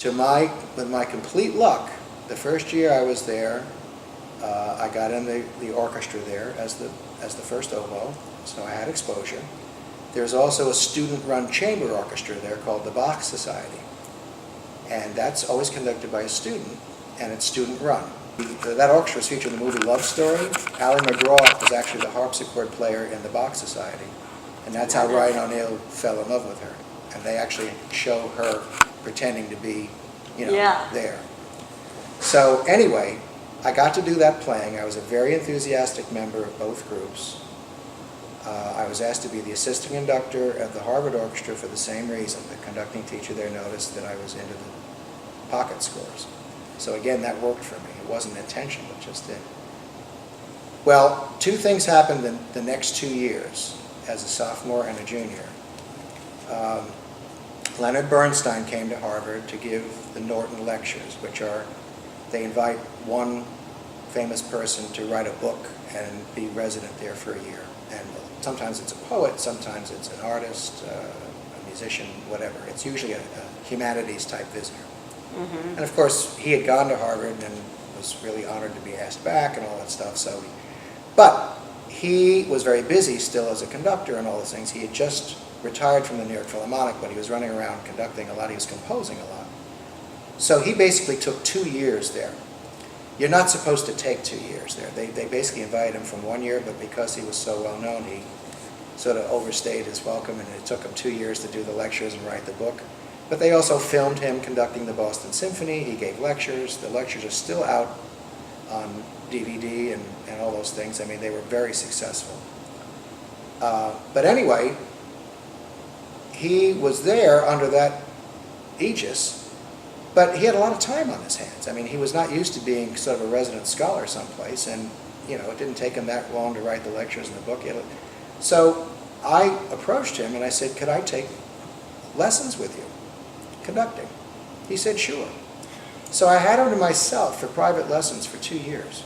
With my complete luck, the first year I was there, I got in the orchestra there as the first oboe, so I had exposure. There's also a student-run chamber orchestra there called the Bach Society, and that's always conducted by a student, and it's student-run. That orchestra is featured in the movie Love Story. Ally McGraw was actually the harpsichord player in the Bach Society, and that's how Ryan O'Neal fell in love with her. And they actually show her pretending to be, there. So anyway, I got to do that playing. I was a very enthusiastic member of both groups. I was asked to be the assistant conductor at the Harvard Orchestra for the same reason. The conducting teacher there noticed that I was into the pocket scores. So again, that worked for me. It wasn't intentional, it just did. Well, two things happened in the next 2 years as a sophomore and a junior. Leonard Bernstein came to Harvard to give the Norton Lectures, which are, they invite one famous person to write a book and be resident there for a year. And sometimes it's a poet, sometimes it's an artist, a musician, whatever. It's usually a humanities type visitor. Mm-hmm. And of course, he had gone to Harvard and was really honored to be asked back and all that stuff. But he was very busy still as a conductor and all those things. He had just retired from the New York Philharmonic, but he was running around conducting a lot. He was composing a lot. So he basically took 2 years there. You're not supposed to take 2 years there. They basically invited him from 1 year, but because he was so well known, he sort of overstayed his welcome, and it took him 2 years to do the lectures and write the book. But they also filmed him conducting the Boston Symphony. He gave lectures. The lectures are still out on DVD and all those things. I mean, they were very successful. But anyway, he was there under that aegis, but he had a lot of time on his hands. I mean, he was not used to being sort of a resident scholar someplace, and it didn't take him that long to write the lectures and the book. So I approached him and I said, could I take lessons with you, conducting? He said, sure. So I had him to myself for private lessons for 2 years.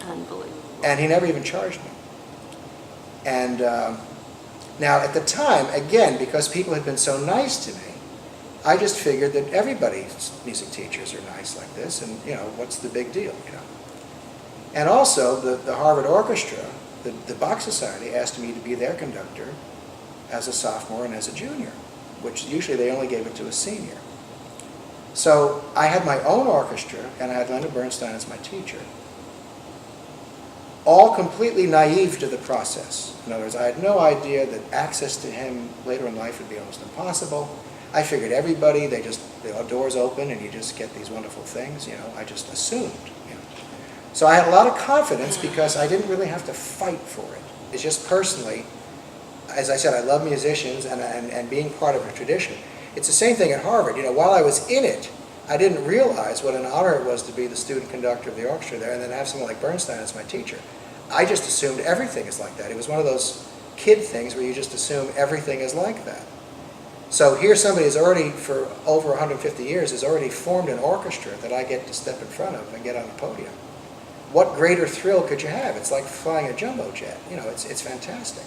Unbelievable. And he never even charged me. And now at the time, again, because people had been so nice to me, I just figured that everybody's music teachers are nice like this, and what's the big deal, And also the Harvard Orchestra, the Bach Society asked me to be their conductor as a sophomore and as a junior, which usually they only gave it to a senior. So I had my own orchestra, and I had Leonard Bernstein as my teacher, all completely naive to the process. In other words, I had no idea that access to him later in life would be almost impossible. I figured everybody, the doors open and you just get these wonderful things, I just assumed. So I had a lot of confidence because I didn't really have to fight for it. It's just personally, as I said, I love musicians and being part of a tradition. It's the same thing at Harvard. While I was in it, I didn't realize what an honor it was to be the student conductor of the orchestra there and then have someone like Bernstein as my teacher. I just assumed everything is like that. It was one of those kid things where you just assume everything is like that. So here somebody is already, for over 150 years, has already formed an orchestra that I get to step in front of and get on a podium. What greater thrill could you have? It's like flying a jumbo jet. It's fantastic.